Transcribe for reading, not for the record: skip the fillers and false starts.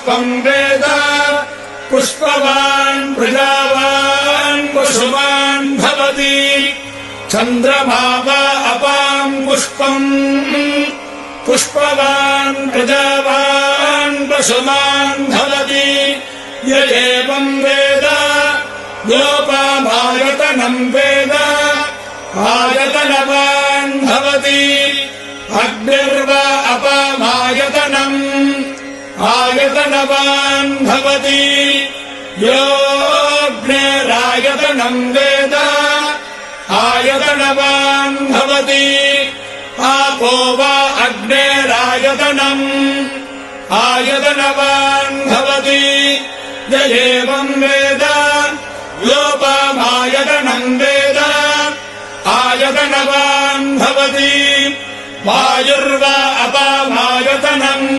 पुष्पम् वेद पुष्पवान् प्रजावान् पशुमान् भवति चन्द्रमा वा अपाम् पुष्पम् पुष्पवान् प्रजावान् पशुमान् भवति य एवम् वेद योपामायतनम् वेद आयतनवान् भवति अग्निर्वा अपामायतनम् आयतनवान् भवति योऽग्निरायतनम् वेद आयतनवान् भवति आपो वा अग्निरायतनम् आयतनवान् भवति य एवम् वेद योपामायतनम् वेद आयतनवान् भवति वायुर्वा अपामायतनम्